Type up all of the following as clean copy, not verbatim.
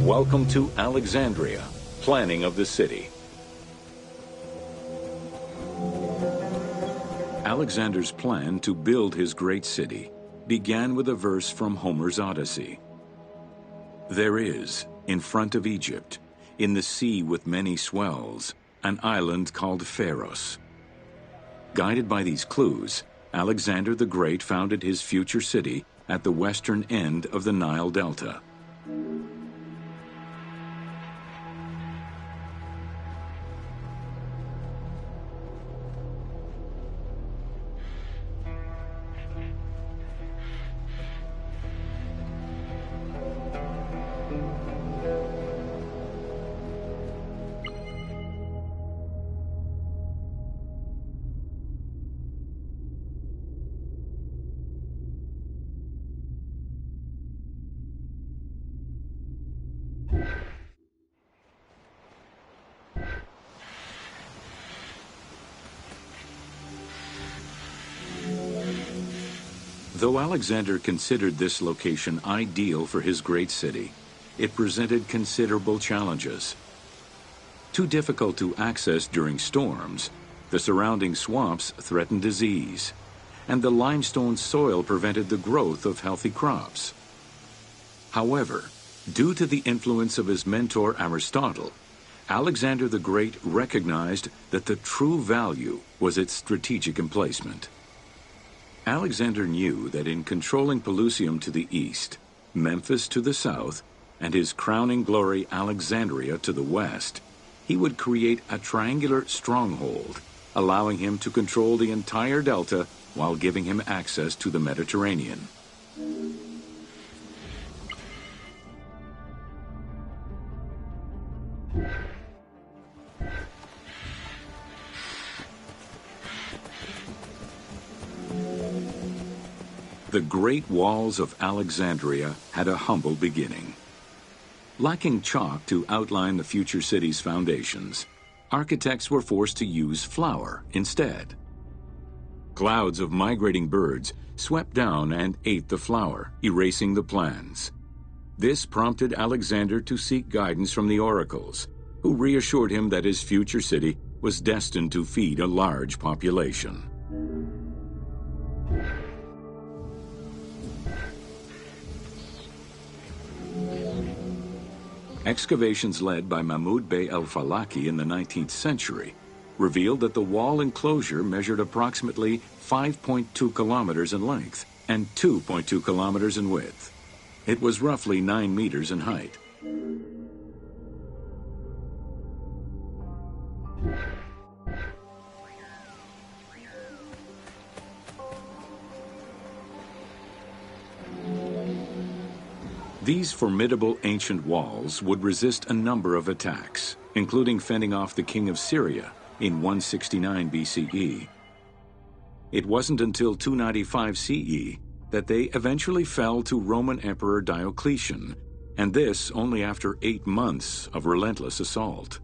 Welcome to Alexandria, planning of the city. Alexander's plan to build his great city began with a verse from Homer's Odyssey. There is, in front of Egypt, in the sea with many swells, an island called Pharos. Guided by these clues, Alexander the Great founded his future city at the western end of the Nile Delta. Though Alexander considered this location ideal for his great city, it presented considerable challenges. Too difficult to access during storms, the surrounding swamps threatened disease, and the limestone soil prevented the growth of healthy crops. However, due to the influence of his mentor Aristotle, Alexander the Great recognized that the true value was its strategic emplacement. Alexander knew that in controlling Pelusium to the east, Memphis to the south, and his crowning glory Alexandria to the west, he would create a triangular stronghold, allowing him to control the entire delta while giving him access to the Mediterranean. The Great Walls of Alexandria had a humble beginning. Lacking chalk to outline the future city's foundations, architects were forced to use flour instead. Clouds of migrating birds swept down and ate the flour, erasing the plans. This prompted Alexander to seek guidance from the oracles, who reassured him that his future city was destined to feed a large population. Excavations led by Mahmud Bey el-Falaki in the 19th century revealed that the wall enclosure measured approximately 5.2 kilometers in length and 2.2 kilometers in width. It was roughly 9 meters in height. These formidable ancient walls would resist a number of attacks, including fending off the king of Syria in 169 BCE. It wasn't until 295 CE that they eventually fell to Roman Emperor Diocletian, and this only after 8 months of relentless assault.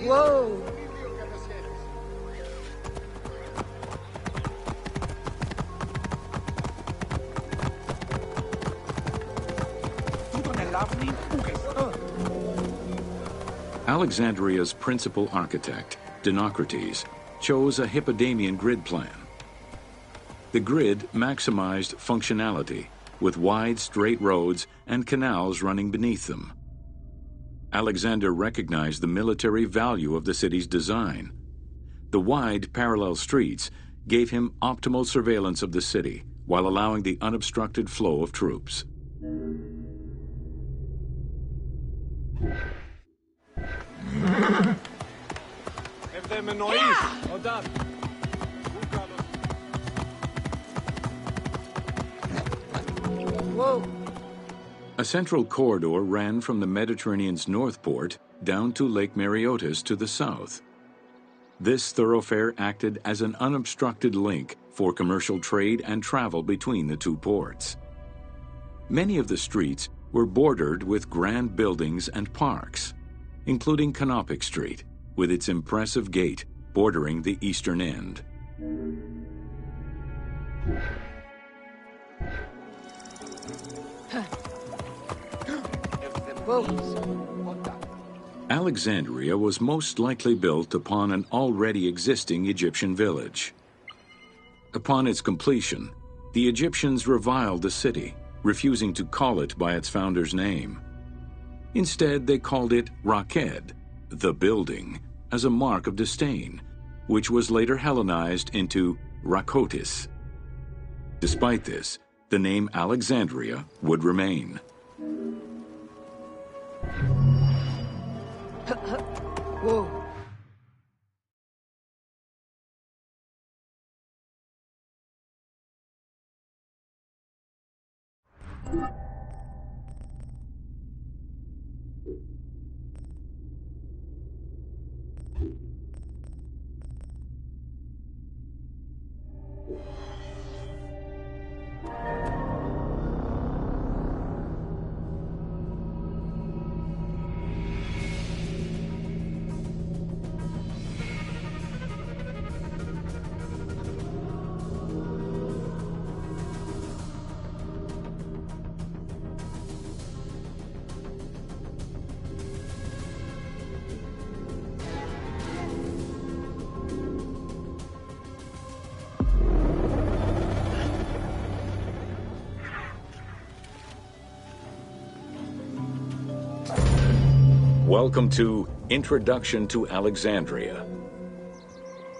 Whoa! Alexandria's principal architect, Dinocrates, chose a Hippodamian grid plan. The grid maximized functionality with wide, straight roads and canals running beneath them. Alexander recognized the military value of the city's design. The wide, parallel streets gave him optimal surveillance of the city while allowing the unobstructed flow of troops. Whoa. A central corridor ran from the Mediterranean's north port down to Lake Mareotis to the south. This thoroughfare acted as an unobstructed link for commercial trade and travel between the two ports. Many of the streets were bordered with grand buildings and parks, including Canopic Street, with its impressive gate bordering the eastern end. Alexandria was most likely built upon an already existing Egyptian village. Upon its completion, the Egyptians reviled the city, refusing to call it by its founder's name. Instead, they called it Raked, the building, as a mark of disdain, which was later Hellenized into Rakotis. Despite this, the name Alexandria would remain. Whoa. Welcome to Introduction to Alexandria.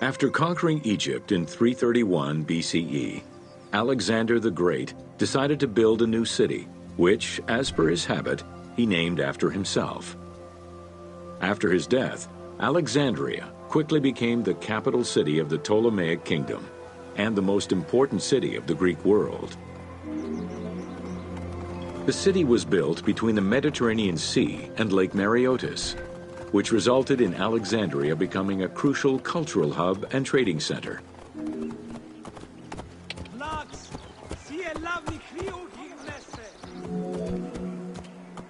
After conquering Egypt in 331 BCE, Alexander the Great decided to build a new city, which, as per his habit, he named after himself. After his death, Alexandria quickly became the capital city of the Ptolemaic kingdom and the most important city of the Greek world. The city was built between the Mediterranean Sea and Lake Mareotis, which resulted in Alexandria becoming a crucial cultural hub and trading center.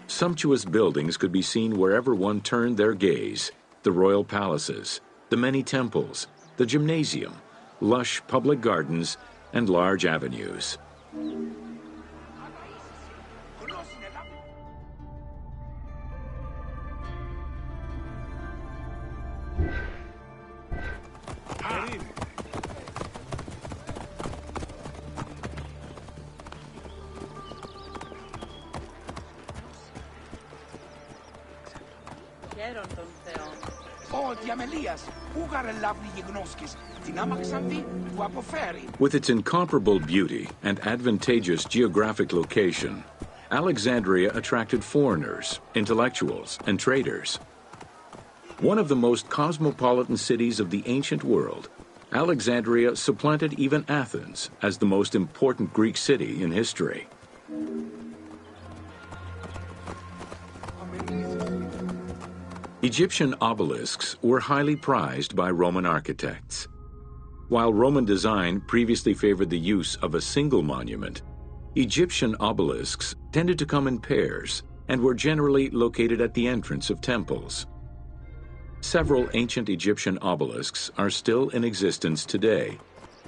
Sumptuous buildings could be seen wherever one turned their gaze: the royal palaces, the many temples, the gymnasium, lush public gardens, and large avenues. With its incomparable beauty and advantageous geographic location, Alexandria attracted foreigners, intellectuals, and traders. One of the most cosmopolitan cities of the ancient world, Alexandria supplanted even Athens as the most important Greek city in history. Egyptian obelisks were highly prized by Roman architects. While Roman design previously favored the use of a single monument, Egyptian obelisks tended to come in pairs and were generally located at the entrance of temples. Several ancient Egyptian obelisks are still in existence today,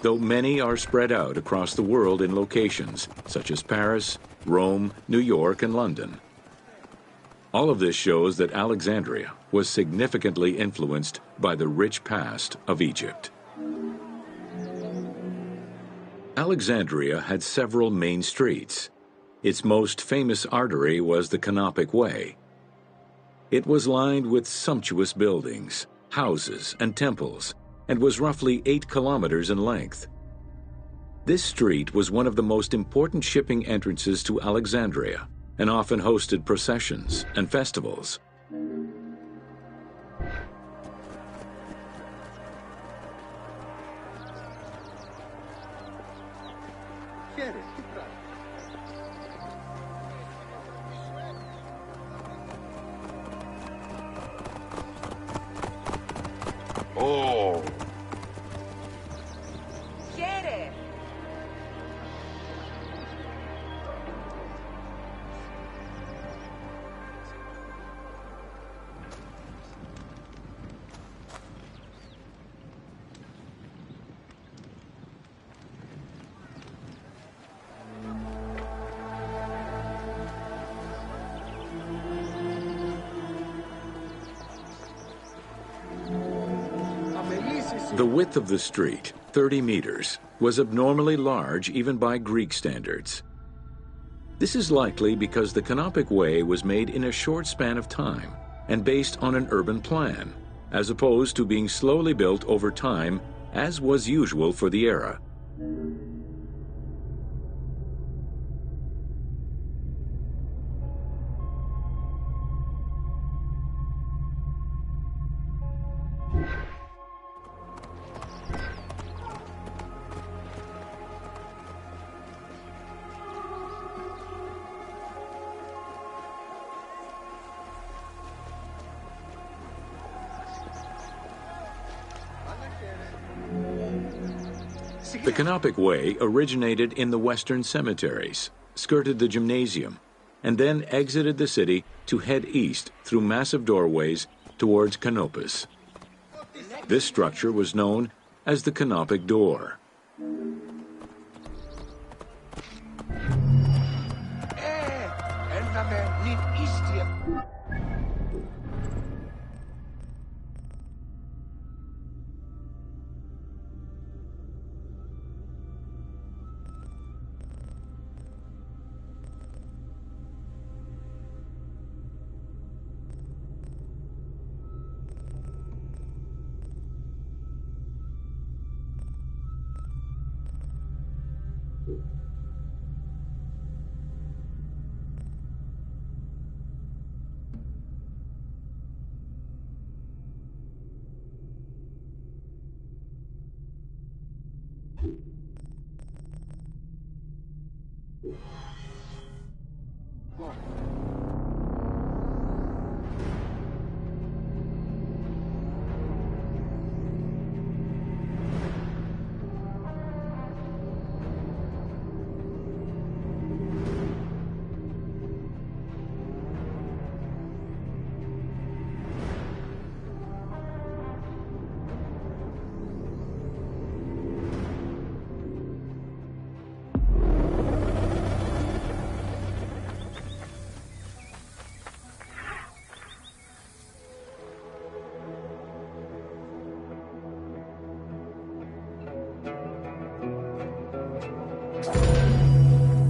though many are spread out across the world in locations such as Paris, Rome, New York, and London. All of this shows that Alexandria was significantly influenced by the rich past of Egypt. Alexandria had several main streets, Its most famous artery was the Canopic Way. It was lined with sumptuous buildings, houses, and temples, and was roughly 8 kilometers in length. This street was one of the most important shipping entrances to Alexandria and often hosted processions and festivals. Oh! The width of the street, 30 meters, was abnormally large even by Greek standards. This is likely because the Canopic Way was made in a short span of time and based on an urban plan, as opposed to being slowly built over time, as was usual for the era. The Canopic Way originated in the western cemeteries, skirted the gymnasium, and then exited the city to head east through massive doorways towards Canopus. This structure was known as the Canopic Door.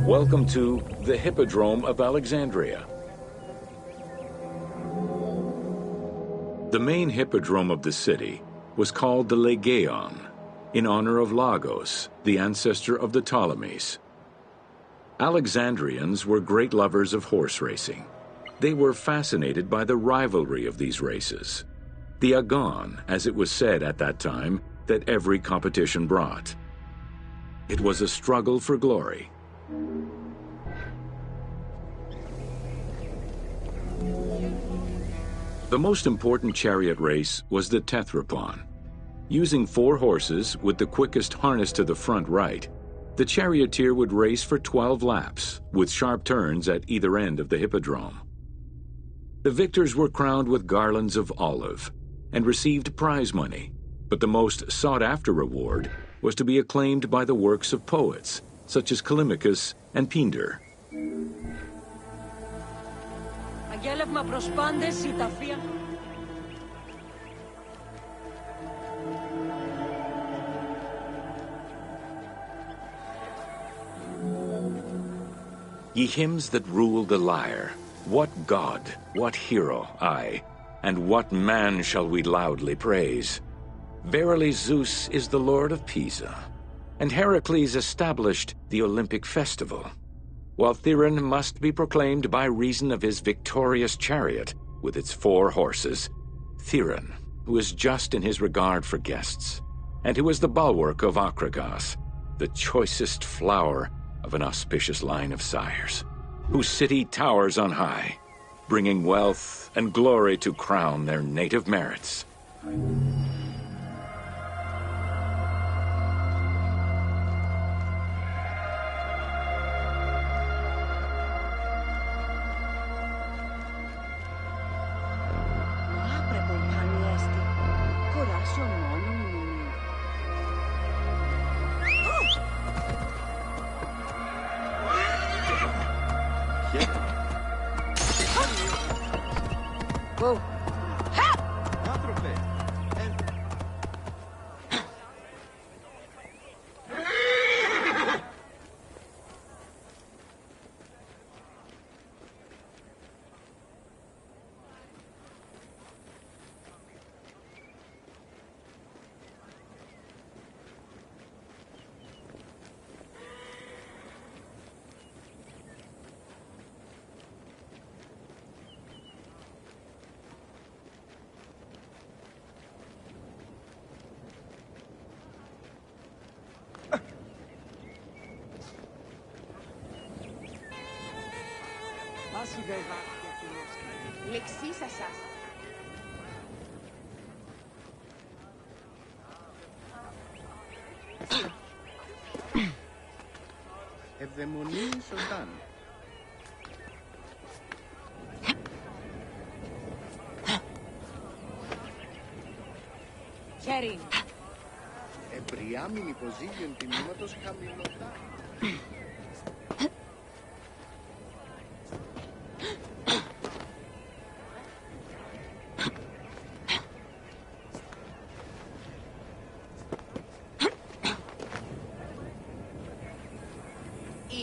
Welcome to the Hippodrome of Alexandria. The main hippodrome of the city was called the Legeon, in honor of Lagos, the ancestor of the Ptolemies. Alexandrians were great lovers of horse racing. They were fascinated by the rivalry of these races, the agon, as it was said at that time, that every competition brought. It was a struggle for glory. The most important chariot race was the Tethrypon. Using 4 horses with the quickest harness to the front right, the charioteer would race for 12 laps, with sharp turns at either end of the hippodrome. The victors were crowned with garlands of olive and received prize money, but the most sought-after reward was to be acclaimed by the works of poets, such as Callimachus and Pindar. Ye hymns that rule the lyre, what god, what hero, aye, and what man shall we loudly praise? Verily Zeus is the lord of Pisa, and Heracles established the Olympic festival, while Theron must be proclaimed by reason of his victorious chariot with its 4 horses, Theron, who is just in his regard for guests, and who is the bulwark of Acragas, the choicest flower of an auspicious line of sires, whose city towers on high, bringing wealth and glory to crown their native merits. Whoa. Λεξίσα σας. Ευδαιμονή Σοντάν. Χέριν. Εμπριάμιν υποζύγιον τιμήματος χαμηλωτά.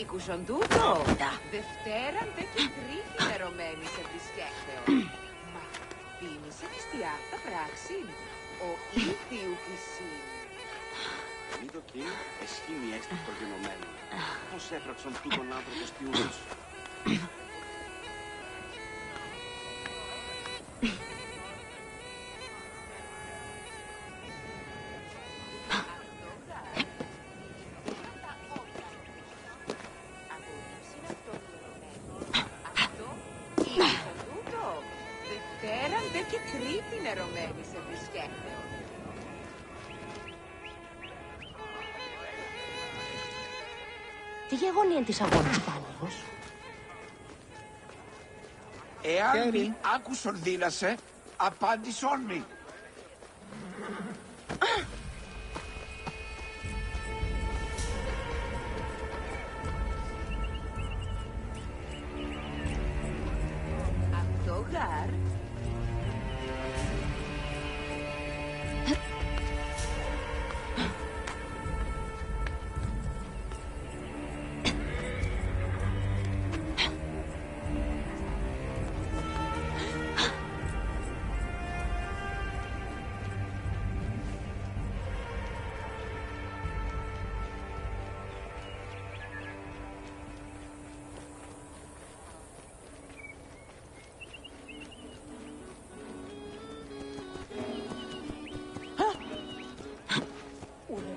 Ήκουσον τούτο. Δευτέραν δε και τρίτη νερωμένη σε βρισκέκτεο. Μα πίνησε νηστιά τα πράξη. Ο ίδιου κυσίν. Είδο κι εσχήμη έστει προγενωμένο. Πώς έπραξαν τούτον άνθρωπο στιούδος. Δευτέραν δε και τρίτη νερωμένη σε βρισκέκτεο. Τι γεγονία της αγώνας πάλαιος. Εάν μην άκουσον δύνασε, απάντησον μη. Αυτό γάρ.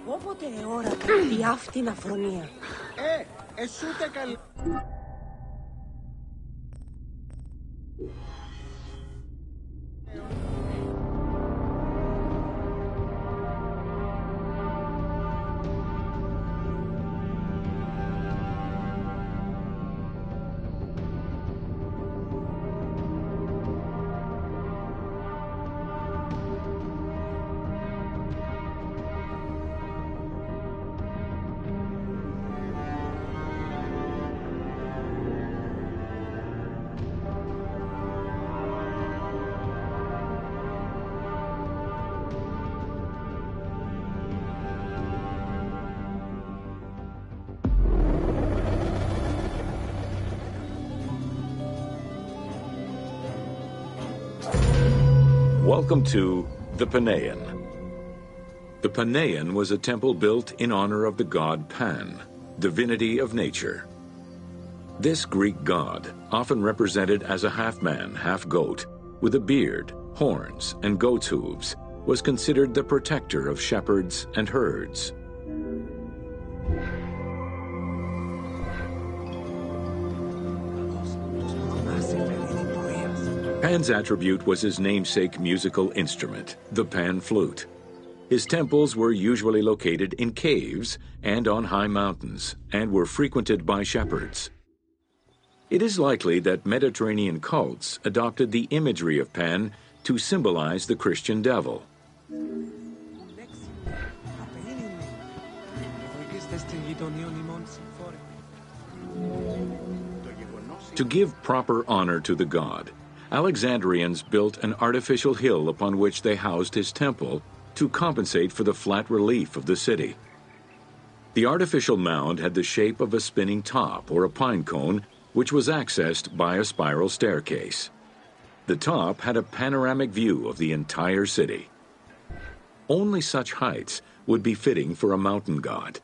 Όποτε ώρα η αυτήν αφρονία. Εσούτε καλή. Welcome to the Paneion. The Paneion was a temple built in honor of the god Pan, divinity of nature. This Greek god, often represented as a half-man, half-goat, with a beard, horns, and goat's hooves, was considered the protector of shepherds and herds. Pan's attribute was his namesake musical instrument, the pan flute. His temples were usually located in caves and on high mountains, and were frequented by shepherds. It is likely that Mediterranean cults adopted the imagery of Pan to symbolize the Christian devil. To give proper honor to the god, Alexandrians built an artificial hill upon which they housed his temple to compensate for the flat relief of the city. The artificial mound had the shape of a spinning top or a pine cone, which was accessed by a spiral staircase. The top had a panoramic view of the entire city. Only such heights would be fitting for a mountain god.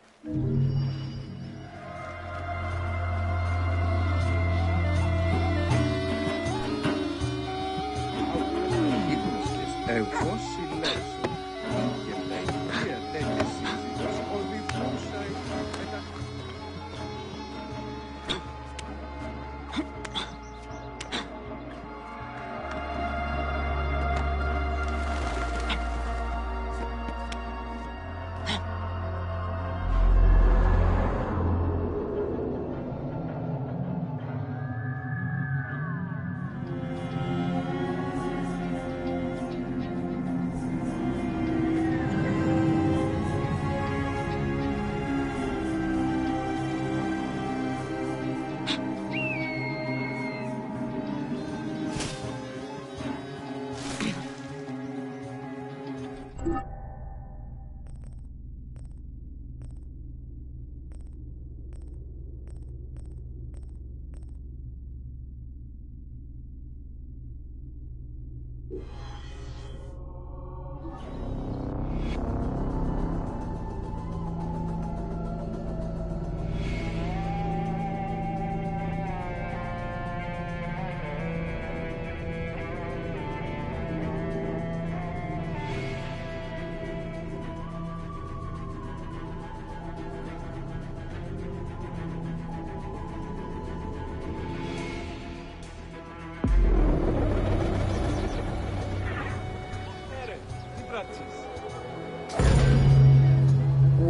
Εγώ συλλέξω και τα οικία τέτοια σύζυγος οδηγούσα μετά.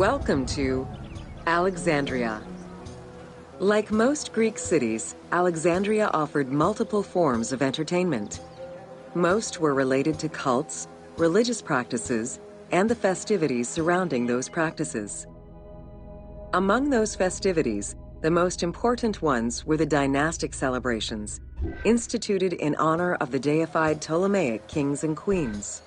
Welcome to Alexandria. Like most Greek cities, Alexandria offered multiple forms of entertainment. Most were related to cults, religious practices, and the festivities surrounding those practices. Among those festivities, the most important ones were the dynastic celebrations, instituted in honor of the deified Ptolemaic kings and queens.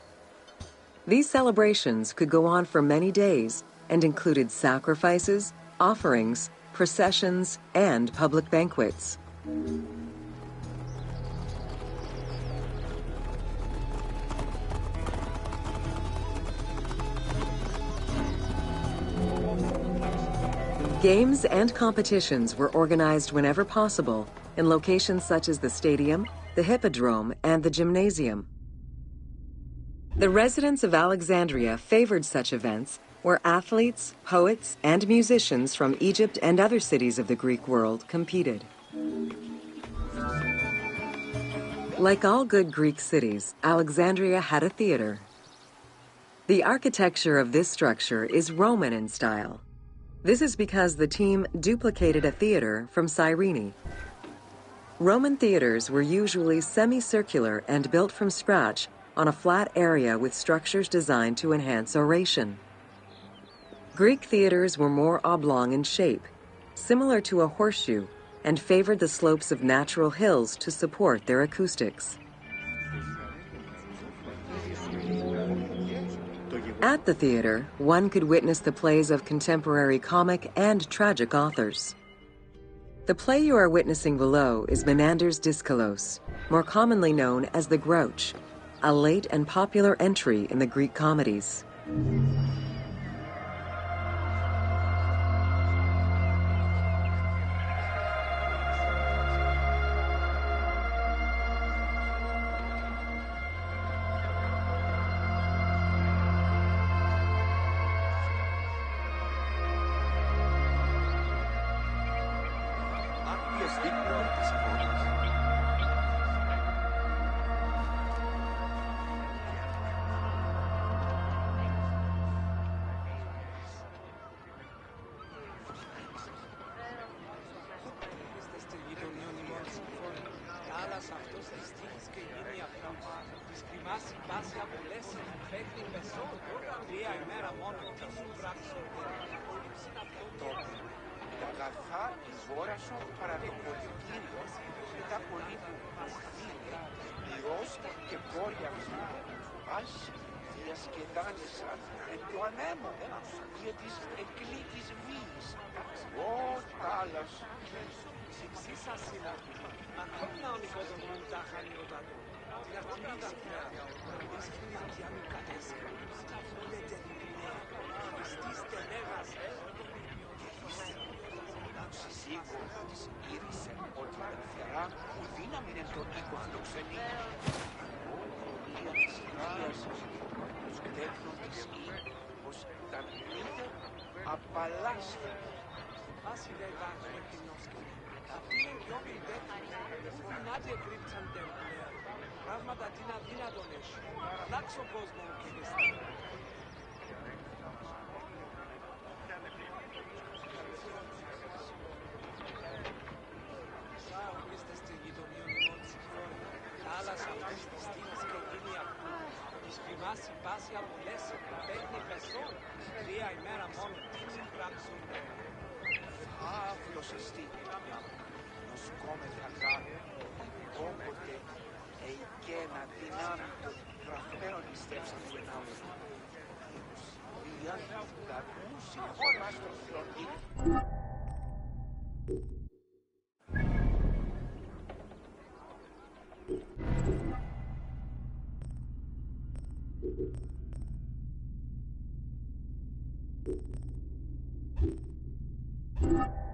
These celebrations could go on for many days and included sacrifices, offerings, processions, and public banquets. Games and competitions were organized whenever possible in locations such as the stadium, the hippodrome, and the gymnasium. The residents of Alexandria favored such events where athletes, poets, and musicians from Egypt and other cities of the Greek world competed. Like all good Greek cities, Alexandria had a theater. The architecture of this structure is Roman in style. This is because the team duplicated a theater from Cyrene. Roman theaters were usually semicircular and built from scratch on a flat area with structures designed to enhance oration. Greek theaters were more oblong in shape, similar to a horseshoe, and favored the slopes of natural hills to support their acoustics. At the theater, one could witness the plays of contemporary comic and tragic authors. The play you are witnessing below is Menander's Dyskolos, more commonly known as The Grouch. a late and popular entry in the Greek comedies. Άκουγες δίπλα της πόλης. Είστε στη γειτονιά ημών συμφώνει. Άλλας αυτός της τύχης και γίνει αυτός. Της κρυμάσει πάση απολέσει, παίχνει πεσό. Τρία ημέρα μόνο θα σου πράξω. Τα αγαθά της βόρας σου παρά το πολυκύριο, μετά πολύ που χθήνει, ιός και κόρια σου, ας διασκεδάνεσαν εν το ανέμο, για της εκλήτης βίης, ω τάλας. Εξίσα σύνα, ανάμενα ο νοικοδομών τα χανιώτα του. Την αρτιμίδα πέρα, της χιλιάδια μου κατέσαι. Λέτε νέα, Χριστής τενέγας, Σύζυγο της ήρυσε ότι η φερά που δύναμη εν τον οίκο φιλοξενεί. Όλη της Κυρίας, τους κτέφνων της γη, πως τα μνήτε απαλλάσσεται. Βάσει δε δάχτυλο κοινόσκη. Αυτοί είναι γιόμοι τέτοιοι, που να τη εκρύψαν τέμπλεα. Πράγματα την αδύνατον έχει. Αλλάξω κόσμο και δεστή. Είστε στη γειτονία ημών συμφώνει. Άλλας αυτής της τύχης και γίνει αυτού. Της κρυμάσει πάση απολέσει, παίχνει πεσόν. Τρία ημέρα μόνο τι συμπράξονται. Αύλος εστί, νοσκόμεθα γά, όποτε εικένα δυνάμει των γραφέων ιστέψαν του ενάμου. Δια λαγού συγχώρας των θρονή. You